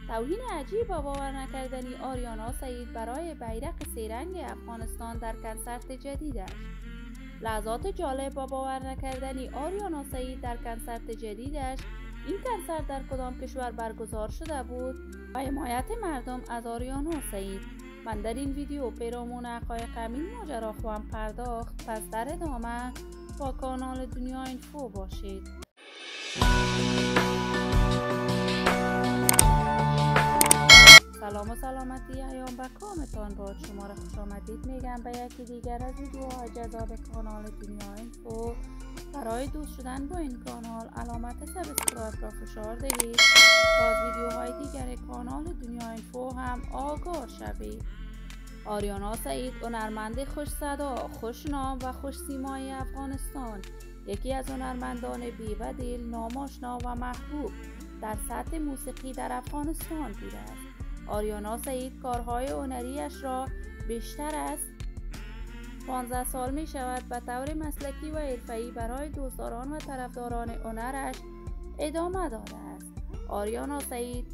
توهین عجیب و باور نکردنی آریانا سعید برای بیرق سه‌رنگ افغانستان در کنسرت جدیدش. لحظات جالب و باور نکردنی آریانا سعید در کنسرت جدیدش. این کنسرت در کدام کشور برگزار شده بود و حمایت مردم از آریانا سعید. من در این ویدیو پیرامون حقایق این ماجرا خواهم پرداخت، پس در ادامه با کانال دنیا اینفو باشید. سلام و سلامتی ایام به کامتان باد. شما را خوش آمدید میگم به یکی دیگر از ویدیوهای جذاب کانال دنیا اینفو. برای دوست شدن با این کانال علامت سابسکرایب را فشار دهید تا از ویدیوهای دیگر کانال دنیا اینفو هم آگاه شوید. آریانا سعید، هنرمند خوش صدا، خوش نام و خوش سیمای افغانستان، یکی از هنرمندان بی‌بدیل، ناماشنا و محبوب در سطح موسیقی در افغانستان بوده است. آریانا سعید کارهای هنریش را بیشتر از 15 سال می شود به طور مسلکی و حرفه‌ای برای دوستداران و طرفداران هنرش ادامه داده است. آریانا سعید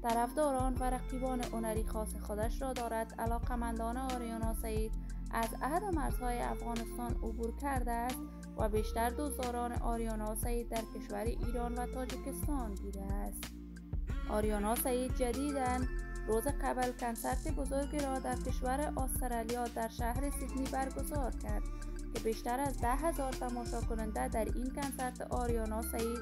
طرفداران و رقیبان هنری خاص خودش را دارد. علاقه‌مندان آریانا سعید از حد و مرزهای افغانستان عبور کرده است و بیشتر دوستداران آریانا سعید در کشور ایران و تاجیکستان بوده است. آریانا سعید جدیداً روز قبل کنسرت بزرگی را در کشور استرالیا در شهر سیدنی برگزار کرد که بیشتر از 10,000 تماشا کننده در این کنسرت آریانا سعید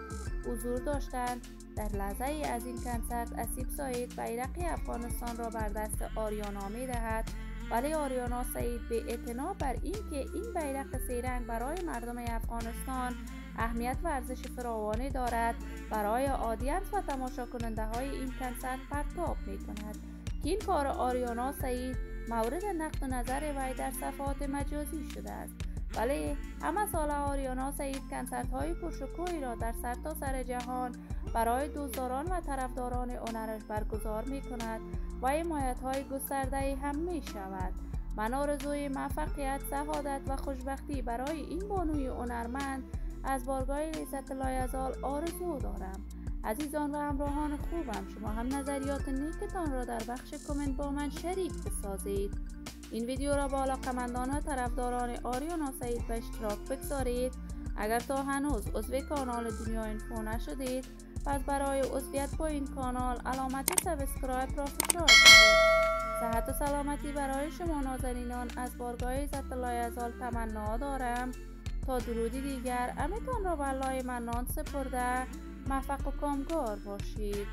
حضور داشتند. در لحظه ای از این کنسرت اسیب سعید بیرق افغانستان را بر دست آریانا می دهد، ولی آریانا سعید به اعتنا بر اینکه این بیرق سه‌رنگ برای مردم افغانستان اهمیت و ارزش فراوانی دارد، برای آدینس و تماشا کننده های این کنسرت پرتاب می کند که این کار آریانا سعید مورد نقد و نظر وی در صفحات مجازی شده است. ولی همه سال آریانا سعید کنسرت های پرشکوهی را در سرتاسر جهان برای دوستداران و طرفداران هنرش برگزار می کند و حمایت های گسترده هم می شود. من آرزوی موفقیت، سعادت و خوشبختی برای این بانوی هنرمند از بارگاه لذت لایزال آرزو دارم. عزیزان و همراهان خوبم، شما هم نظریات نیکتان را در بخش کامنت با من شریک بسازید. این ویدیو را با علاقه‌مندان و طرفداران آریانا سعید به اشتراک بگذارید. اگر تا هنوز عضو کانال دنیا اینفو نشدید، پس برای عضویت با این کانال علامت سابسکرایب را فشار دهید. صحت و سلامتی برای شما نازنینان از بارگاه عزت لایزال تمنا دارم. تا درودی دیگر، امیدتان را به الله منان سپرده، موفق و کامگار باشید.